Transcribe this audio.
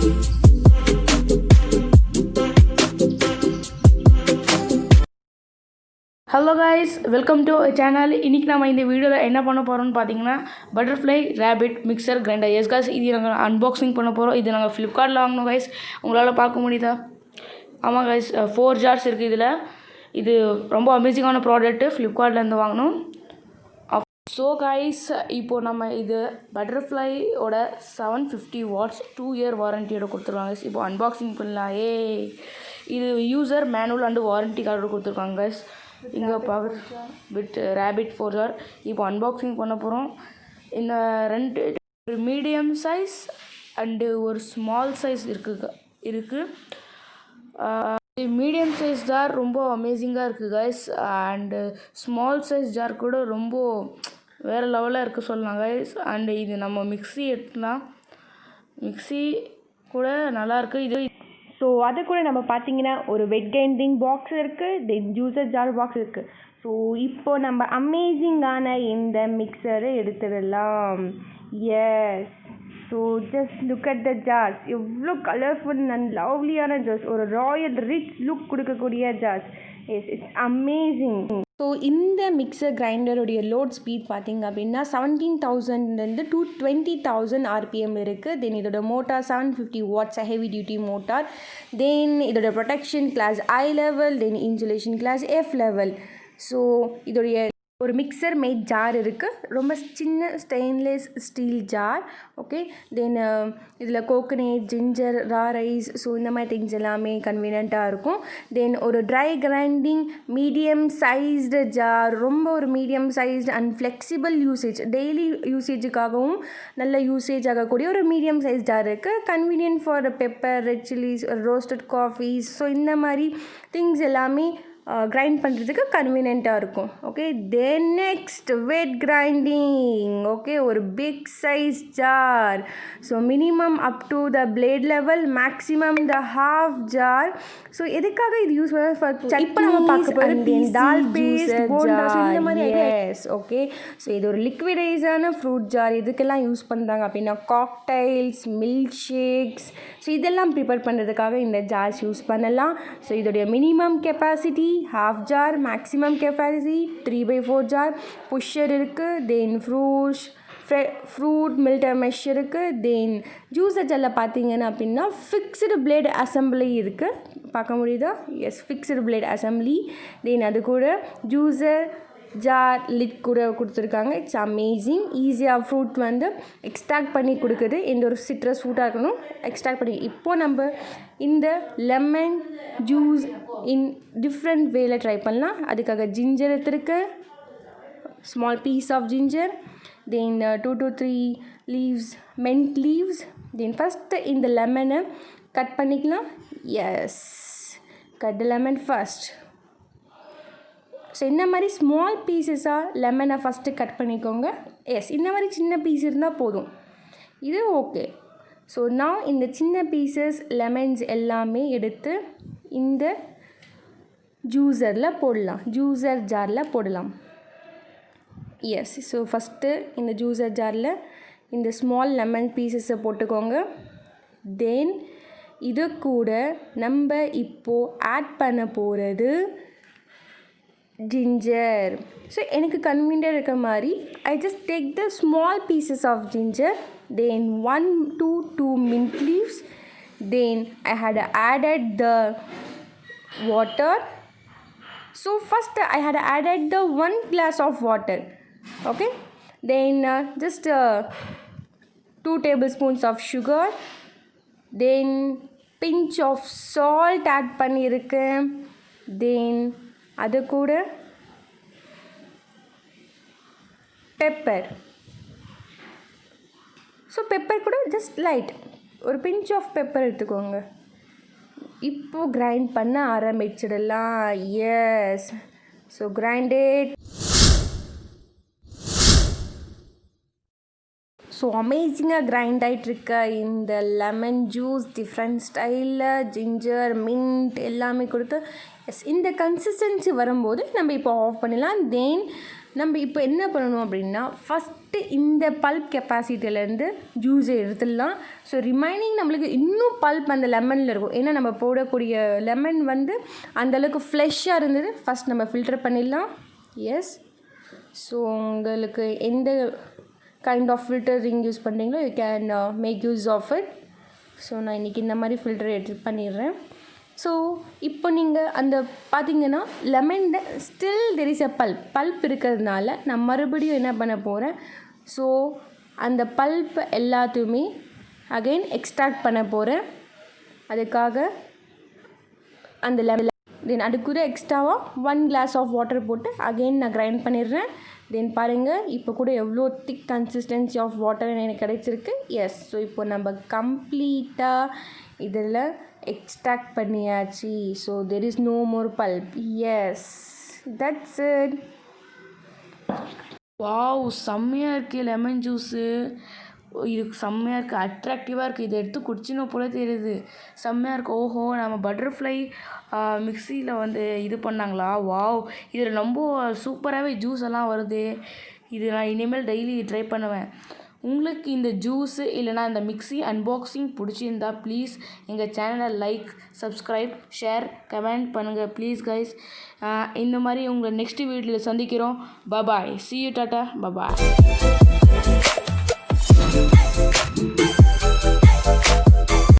Hello guys, welcome to channel. இன்றைக்கி நம்ம இந்த வீடியோவில் என்ன பண்ண போகிறோம்னு பார்த்தீங்கன்னா Butterfly Rapid mixer grinder. Yes guys, இது நாங்கள் அன்பாக்சிங் பண்ண போகிறோம். இது நாங்கள் ஃப்ளிப்கார்ட்டில் வாங்கினோம் கைஸ். உங்களால் பார்க்க முடியுதா? ஆமாம் கைஸ், 4 ஜார்ஸ் இருக்குது இதில். இது ரொம்ப அமேசிங்கான ப்ராடக்ட்டு, ஃப்ளிப்கார்ட்லேருந்து வாங்கினோம். ஸோ கைஸ், இப்போது நம்ம இது பட்டர்ஃப்ளையோட 750 வாட்ஸ் 2 இயர் வாரண்டியோட கொடுத்துருவாங்க. இப்போ அன்பாக்சிங் பண்ணலாம். இது user manual and warranty card கொடுத்துருக்காங்க கைஸ். இங்கே பார்க்க வித் ரேபிட் 4 ஜார். இப்போ அன்பாக்சிங் பண்ண போகிறோம். இந்த 2 மீடியம் சைஸ் அண்டு ஒரு ஸ்மால் சைஸ் இருக்குது. மீடியம் சைஸ் ஜார் ரொம்ப அமேசிங்காக இருக்குது guys. And small size jar கூட ரொம்ப வேறு லெவலில் இருக்குது சொல்லலாம் கைஸ். அண்டு இது நம்ம மிக்ஸி எடுத்துலாம், மிக்ஸி கூட நல்லாயிருக்கு. இது ஸோ அது கூட நம்ம பார்த்தீங்கன்னா ஒரு வெட் கிரைண்டிங் பாக்ஸ் இருக்குது, தென் ஜூஸர் ஜார் பாக்ஸ் இருக்குது. ஸோ இப்போது நம்ம அமேசிங்கான இந்த மிக்சரை எடுத்துடலாம். Yes, so just look at the jars. எவ்வளோ கலர்ஃபுல் அண்ட் லவ்லியான ஜார்ஸ், ஒரு ராயல் ரிச் லுக் கொடுக்கக்கூடிய jars. Yes, it's amazing. So இந்த மிக்சர் கிரைண்டருடைய லோட் ஸ்பீட் பார்த்திங்க அப்படின்னா 17,000 to 20,000 RPM இருக்குது. தென் இதோட motor 750 watts heavy duty motor. Then இதோட protection class I level, then insulation class F level. So இதோடைய ஒரு மிக்சர் மேட் ஜார் இருக்குது, ரொம்ப சின்ன stainless steel jar. Okay, then இதில் coconut, ginger, raw rice, so இந்த மாதிரி திங்ஸ் எல்லாமே கன்வீனியண்ட்டாக இருக்கும். தென் ஒரு dry grinding medium sized jar, ரொம்ப ஒரு medium sized and flexible usage, daily யூசேஜுக்காகவும் நல்ல யூசேஜ் ஆகக்கூடிய ஒரு மீடியம் சைஸ் ஜார் இருக்குது. Convenient for pepper, red chillies, roasted coffees, so இந்த மாதிரி திங்ஸ் எல்லாமே கிரைண்ட் பண்ணுறதுக்கு கன்வீனியண்ட்டாக இருக்கும். Okay, then next wet grinding. Okay, ஒரு big size jar. So minimum up to the blade level, maximum the half jar. So எதுக்காக இது use பண்ண இப்போ நம்ம பார்க்க போகிறது தால் பேஸ்ட் இந்த மாதிரி. S, okay. ஸோ இது ஒரு லிக்விடைஸான ஃப்ரூட் ஜார். இதுக்கெல்லாம் யூஸ் பண்ணுறாங்க அப்படின்னா காக்டைல்ஸ், மில்க் ஷேக்ஸ், ஸோ இதெல்லாம் ப்ரிப்பேர் பண்ணுறதுக்காக இந்த ஜார்ஸ் யூஸ் பண்ணலாம். ஸோ இதோடைய minimum capacity half jar, maximum capacity 3/4 jar. Pusher இருக்குது, தென் ஃப்ரூட் மில்டர் மெஷ் இருக்குது. தென் ஜூஸர் ஜாரில் பார்த்தீங்கன்னா அப்படின்னா ஃபிக்ஸ்டு பிளேட் அசம்பிளி இருக்குது, பார்க்க முடியுதா? Yes, fixed blade assembly. Then அது கூட ஜூஸர் ஜார் லிட் கூட கொடுத்துருக்காங்க. It's amazing. ஈஸியாக ஃப்ரூட் வந்து எக்ஸ்ட்ராக்ட் பண்ணி கொடுக்குது. எந்த ஒரு சிட்ரஸ் ஃப்ரூட்டாக இருக்கணும் எக்ஸ்ட்ராக்ட் பண்ணி. இப்போது நம்ம இந்த லெமன் ஜூஸ் இன் டிஃப்ரெண்ட் வேல ட்ரை பண்ணலாம். அதுக்காக ஜிஞ்சர் எடுத்துருக்கு, small piece of ginger. Then 2 to 3 leaves, mint leaves. Then first இந்த லெமனை கட் பண்ணிக்கலாம். Yes, cut the lemon first. So இந்த மாதிரி ஸ்மால் பீசஸாக லெமனை ஃபஸ்ட்டு கட் பண்ணிக்கோங்க. எஸ், இந்த மாதிரி சின்ன பீஸ் இருந்தால் போதும், இது ஓகே. ஸோ நான் இந்த சின்ன பீசஸ் லெமன்ஸ் எல்லாமே எடுத்து இந்த ஜூஸரில் போடலாம், ஜூஸர் ஜாரில் போடலாம். எஸ், ஸோ ஃபஸ்ட்டு இந்த ஜூஸர் ஜாரில் இந்த ஸ்மால் லெமன் பீசஸை போட்டுக்கோங்க. தென் இது கூட நம்ம இப்போது ஆட் பண்ண போகிறது ginger. So எனக்கு கன்வீனியன்ட் இருக்க மாதிரி I just take the small pieces of ginger, then 1 to 2 mint leaves, then I had added the water. So first I had added the 1 glass of water, okay, then just 2 tablespoons of sugar, then pinch of salt add பண்ணியிருக்கேன். then அது கூட pepper. So pepper கூட just light ஒரு pinch of pepper எடுத்துக்கோங்க. இப்போது grind பண்ண ஆரம்பிச்சிடலாம். Yes, so grinded. So அமேசிங்காக கிரைண்ட் ஆகிட்ருக்க இந்த லெமன் ஜூஸ் டிஃப்ரெண்ட் ஸ்டைலில் ஜிஞ்சர், மின்ட் எல்லாமே கொடுத்து எஸ் இந்த கன்சிஸ்டன்சி வரும்போது நம்ம இப்போ ஆஃப் பண்ணிடலாம். தென் நம்ம இப்போ என்ன பண்ணணும் அப்படின்னா ஃபஸ்ட்டு இந்த பல்ப் கெப்பாசிட்டிலேருந்து ஜூஸை எடுத்துடலாம். ஸோ ரிமைனிங் நம்மளுக்கு இன்னும் பல்ப் அந்த லெமனில் இருக்கும். ஏன்னா நம்ம போடக்கூடிய லெமன் வந்து அந்தளவுக்கு ஃப்ளெஷ்ஷாக இருந்தது. ஃபஸ்ட் நம்ம ஃபில்டர் பண்ணிடலாம். எஸ். ஸோ உங்களுக்கு எந்த கைண்ட் ஆஃப் ஃபில்டரிங் யூஸ் பண்ணுறீங்களோ you can make use of it. So நான் இன்றைக்கி இந்த மாதிரி ஃபில்டர் எடுத்து பண்ணிடுறேன். ஸோ இப்போ நீங்கள் அந்த பார்த்தீங்கன்னா லெமனில் still there is a pulp இருக்கிறதுனால நான் மறுபடியும் என்ன பண்ண போகிறேன், ஸோ அந்த பல்ப் எல்லாத்தையுமே அகெயின் எக்ஸ்ட்ராக்ட் பண்ண போகிறேன். அதுக்காக அந்த லெமன் தென் அது கூட எக்ஸ்ட்ராவாக 1 glass ஆஃப் வாட்டர் போட்டு அகெயின் நான் கிரைண்ட் பண்ணிடுறேன். தென் பாருங்கள் இப்போ கூட எவ்வளோ திக் கன்சிஸ்டன்சி ஆஃப் வாட்டர் எனக்கு கிடைச்சிருக்கு. எஸ். ஸோ இப்போ நம்ம கம்ப்ளீட்டாக இதில் எக்ஸ்ட்ராக்ட் பண்ணியாச்சு. So there is no more pulp. Yes, that's it. Wow, செம்மையாக இருக்குது லெமன் ஜூஸு. இது செம்மையாக இருக்குது, அட்ராக்டிவாக இருக்குது. இதை எடுத்து குடிச்சினோ போல தெரியுது. செம்மையாக இருக்குது. ஓஹோ, நம்ம பட்டர்ஃப்ளை மிக்சியில் வந்து இது பண்ணாங்களா? வாவ், இதில் ரொம்ப சூப்பராகவே ஜூஸ் எல்லாம் வருது. இது நான் இனிமேல் டெய்லி ட்ரை பண்ணுவேன். உங்களுக்கு இந்த ஜூஸு இல்லைனா இந்த மிக்ஸி அன்பாக்சிங் பிடிச்சிருந்தா ப்ளீஸ் எங்கள் சேனலை லைக், சப்ஸ்கிரைப், ஷேர், கமெண்ட் பண்ணுங்கள் ப்ளீஸ் கைஸ். இந்த மாதிரி உங்களை நெக்ஸ்ட் வீடியோவில் சந்திக்கிறோம். Bye bye, see you, tata, bye bye.